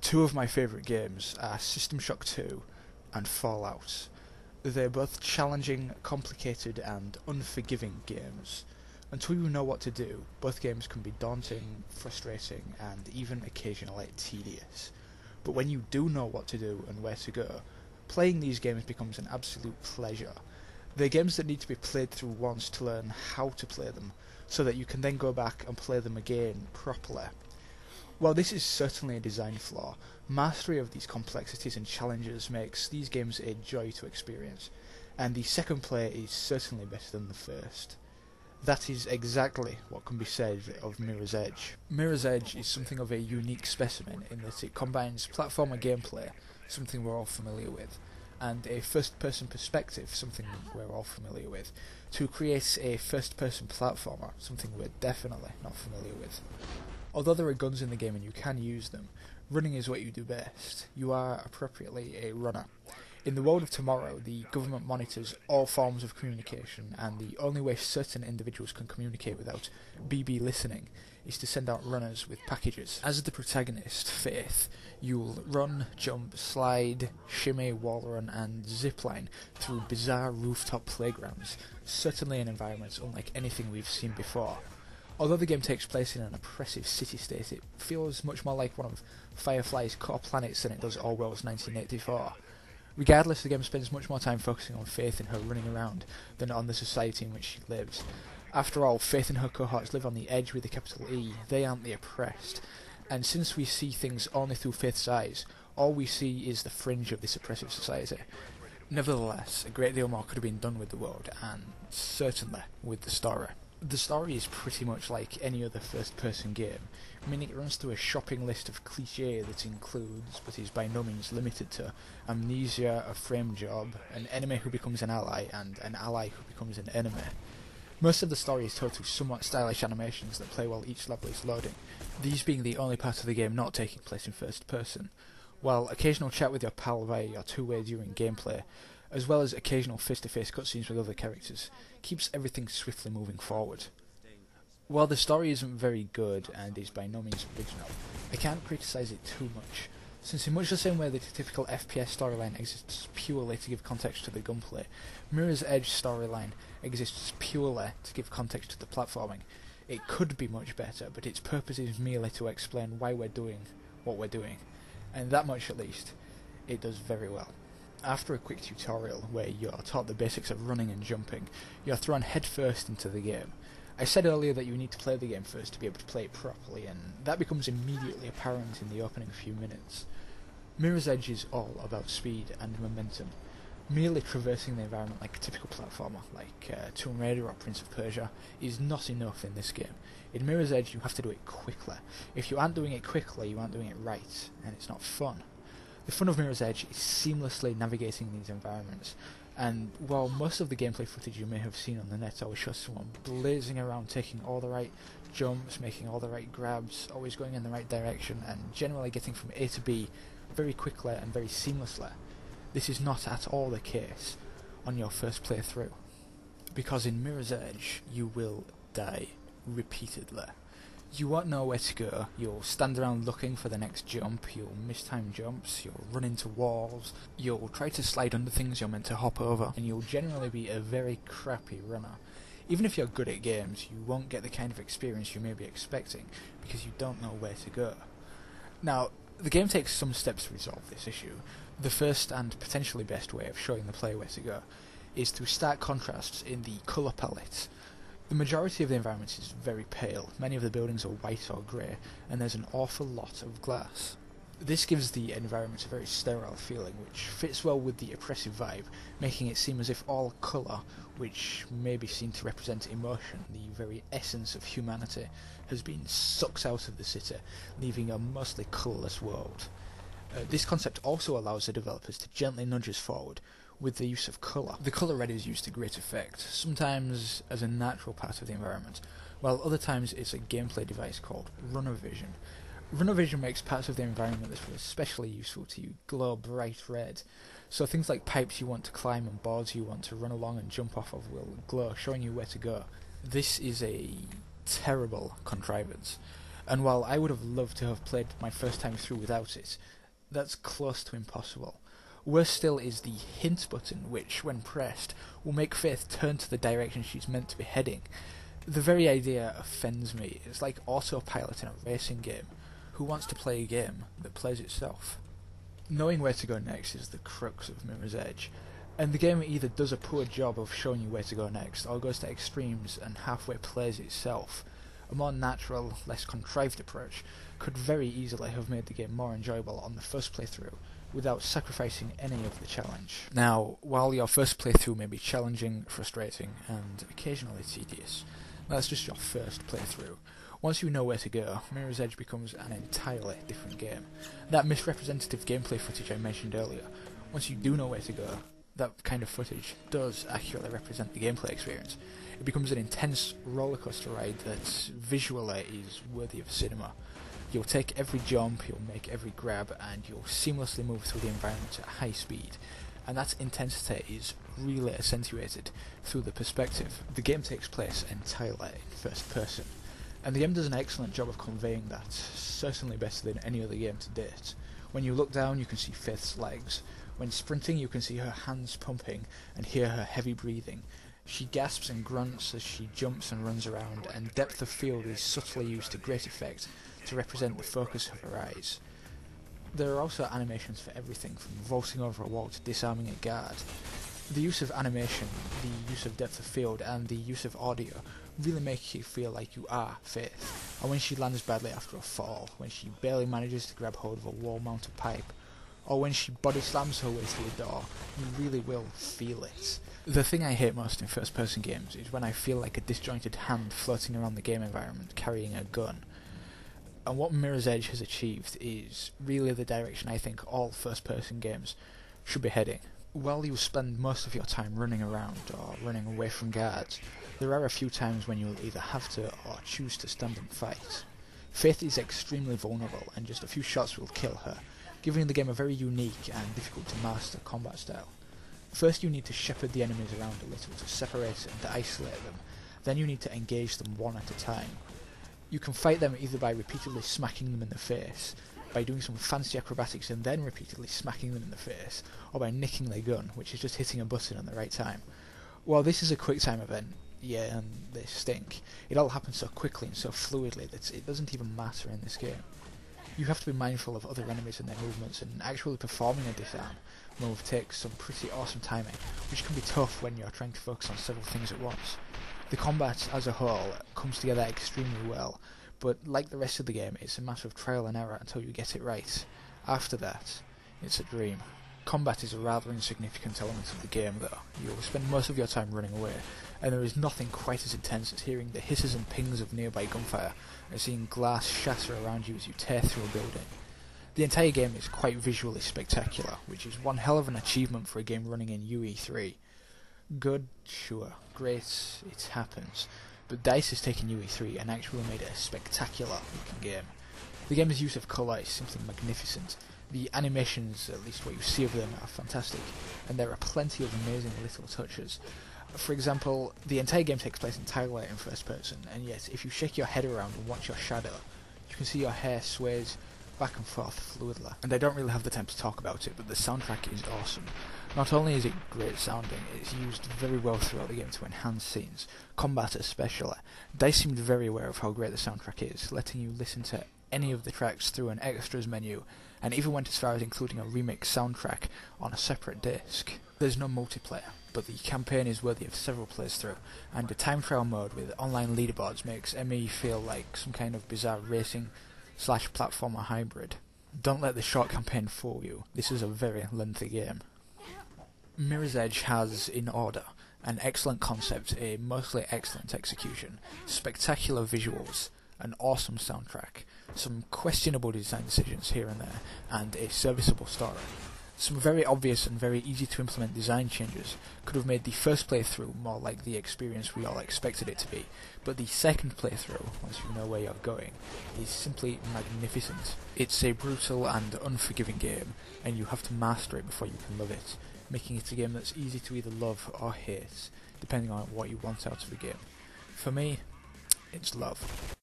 Two of my favourite games are System Shock 2 and Fallout. They're both challenging, complicated and unforgiving games. Until you know what to do, both games can be daunting, frustrating and even occasionally tedious. But when you do know what to do and where to go, playing these games becomes an absolute pleasure. They're games that need to be played through once to learn how to play them, so that you can then go back and play them again properly. While this is certainly a design flaw, mastery of these complexities and challenges makes these games a joy to experience, and the second play is certainly better than the first. That is exactly what can be said of Mirror's Edge. Mirror's Edge is something of a unique specimen in that it combines platformer gameplay, something we're all familiar with, and a first-person perspective, something we're all familiar with, to create a first-person platformer, something we're definitely not familiar with. Although there are guns in the game and you can use them, running is what you do best. You are appropriately a runner. In the world of tomorrow, the government monitors all forms of communication, and the only way certain individuals can communicate without BB listening is to send out runners with packages. As the protagonist, Faith, you'll run, jump, slide, shimmy, wall run and zipline through bizarre rooftop playgrounds, certainly in environments unlike anything we've seen before. Although the game takes place in an oppressive city-state, it feels much more like one of Firefly's core planets than it does Orwell's 1984. Regardless, the game spends much more time focusing on Faith and her running around than on the society in which she lives. After all, Faith and her cohorts live on the edge with a capital E. They aren't the oppressed. And since we see things only through Faith's eyes, all we see is the fringe of this oppressive society. Nevertheless, a great deal more could have been done with the world, and certainly with the story. The story is pretty much like any other first-person game, meaning it runs through a shopping list of cliché that includes, but is by no means limited to, amnesia, a frame job, an enemy who becomes an ally, and an ally who becomes an enemy. Most of the story is told through somewhat stylish animations that play while each level is loading, these being the only part of the game not taking place in first person, while occasional chat with your pal via your two-way during gameplay, as well as occasional face-to-face cutscenes with other characters, keeps everything swiftly moving forward. While the story isn't very good and is by no means original, I can't criticise it too much, since in much the same way that a typical FPS storyline exists purely to give context to the gunplay, Mirror's Edge storyline exists purely to give context to the platforming. It could be much better, but its purpose is merely to explain why we're doing what we're doing, and that much at least, it does very well. After a quick tutorial where you're taught the basics of running and jumping, you're thrown headfirst into the game. I said earlier that you need to play the game first to be able to play it properly, and that becomes immediately apparent in the opening few minutes. Mirror's Edge is all about speed and momentum. Merely traversing the environment like a typical platformer, like Tomb Raider or Prince of Persia, is not enough in this game. In Mirror's Edge you have to do it quickly. If you aren't doing it quickly, you aren't doing it right, and it's not fun. The fun of Mirror's Edge is seamlessly navigating these environments, and while most of the gameplay footage you may have seen on the net always shows someone blazing around, taking all the right jumps, making all the right grabs, always going in the right direction, and generally getting from A to B very quickly and very seamlessly, this is not at all the case on your first playthrough. Because in Mirror's Edge, you will die repeatedly. You won't know where to go, you'll stand around looking for the next jump, you'll miss time jumps, you'll run into walls, you'll try to slide under things you're meant to hop over, and you'll generally be a very crappy runner. Even if you're good at games, you won't get the kind of experience you may be expecting, because you don't know where to go. Now, the game takes some steps to resolve this issue. The first and potentially best way of showing the player where to go is through stark contrasts in the colour palette. The majority of the environment is very pale, many of the buildings are white or grey, and there's an awful lot of glass. This gives the environment a very sterile feeling, which fits well with the oppressive vibe, making it seem as if all colour, which may be seen to represent emotion, the very essence of humanity, has been sucked out of the city, leaving a mostly colourless world. This concept also allows the developers to gently nudge us forward with the use of colour. The colour red is used to great effect, sometimes as a natural part of the environment, while other times it's a gameplay device called runner vision. Runner vision makes parts of the environment that are especially useful to you glow bright red, so things like pipes you want to climb and boards you want to run along and jump off of will glow, showing you where to go. This is a terrible contrivance. and while I would have loved to have played my first time through without it, that's close to impossible. Worse still is the hint button, which, when pressed, will make Faith turn to the direction she's meant to be heading. The very idea offends me. It's like autopilot in a racing game. Who wants to play a game that plays itself? Knowing where to go next is the crux of Mirror's Edge, and the game either does a poor job of showing you where to go next, or goes to extremes and halfway plays itself. A more natural, less contrived approach could very easily have made the game more enjoyable on the first playthrough, without sacrificing any of the challenge. Now, while your first playthrough may be challenging, frustrating, and occasionally tedious, that's just your first playthrough. Once you know where to go, Mirror's Edge becomes an entirely different game. That misrepresentative gameplay footage I mentioned earlier, once you do know where to go, that kind of footage does accurately represent the gameplay experience. It becomes an intense rollercoaster ride that visually is worthy of cinema. You'll take every jump, you'll make every grab, and you'll seamlessly move through the environment at high speed. And that intensity is really accentuated through the perspective. The game takes place entirely in first person, and the game does an excellent job of conveying that, certainly better than any other game to date. When you look down, you can see Faith's legs. When sprinting, you can see her hands pumping and hear her heavy breathing. She gasps and grunts as she jumps and runs around, and depth of field is subtly used to great effect to represent the focus of her eyes. There are also animations for everything, from vaulting over a wall to disarming a guard. The use of animation, the use of depth of field, and the use of audio really make you feel like you are Faith. And when she lands badly after a fall, when she barely manages to grab hold of a wall-mounted pipe, or when she body slams her way through a door, you really will feel it. The thing I hate most in first-person games is when I feel like a disjointed hand floating around the game environment carrying a gun. And what Mirror's Edge has achieved is really the direction I think all first-person games should be heading. While you spend most of your time running around or running away from guards, there are a few times when you will either have to or choose to stand and fight. Faith is extremely vulnerable, and just a few shots will kill her, giving the game a very unique and difficult to master combat style. First you need to shepherd the enemies around a little to separate and isolate them, then you need to engage them one at a time. You can fight them either by repeatedly smacking them in the face, by doing some fancy acrobatics and then repeatedly smacking them in the face, or by nicking their gun, which is just hitting a button at the right time. While this is a quick time event, yeah, and they stink, it all happens so quickly and so fluidly that it doesn't even matter in this game. You have to be mindful of other enemies and their movements, and actually performing a disarm move takes some pretty awesome timing, which can be tough when you're trying to focus on several things at once. The combat as a whole comes together extremely well, but like the rest of the game, it's a matter of trial and error until you get it right. After that, it's a dream. Combat is a rather insignificant element of the game though. You'll spend most of your time running away, and there is nothing quite as intense as hearing the hisses and pings of nearby gunfire, and seeing glass shatter around you as you tear through a building. The entire game is quite visually spectacular, which is one hell of an achievement for a game running in UE3. Good, sure, great, it happens, but DICE has taken UE3 and actually made it a spectacular looking game. The game's use of colour is simply magnificent. The animations, at least what you see of them, are fantastic, and there are plenty of amazing little touches. For example, the entire game takes place entirely in first person, and yet if you shake your head around and watch your shadow, you can see your hair sways back and forth fluidly. And I don't really have the time to talk about it, but the soundtrack is awesome. Not only is it great sounding, it's used very well throughout the game to enhance scenes, combat especially. DICE seemed very aware of how great the soundtrack is, letting you listen to any of the tracks through an extras menu, and even went as far as including a remix soundtrack on a separate disc. There's no multiplayer, but the campaign is worthy of several plays through, and the time trial mode with online leaderboards makes ME feel like some kind of bizarre racing/platformer hybrid. Don't let the short campaign fool you, this is a very lengthy game. Mirror's Edge has, in order, an excellent concept, a mostly excellent execution, spectacular visuals, an awesome soundtrack, some questionable design decisions here and there, and a serviceable story. Some very obvious and very easy to implement design changes could have made the first playthrough more like the experience we all expected it to be, but the second playthrough, once you know where you're going, is simply magnificent. It's a brutal and unforgiving game, and you have to master it before you can love it, making it a game that's easy to either love or hate, depending on what you want out of the game. For me, it's love.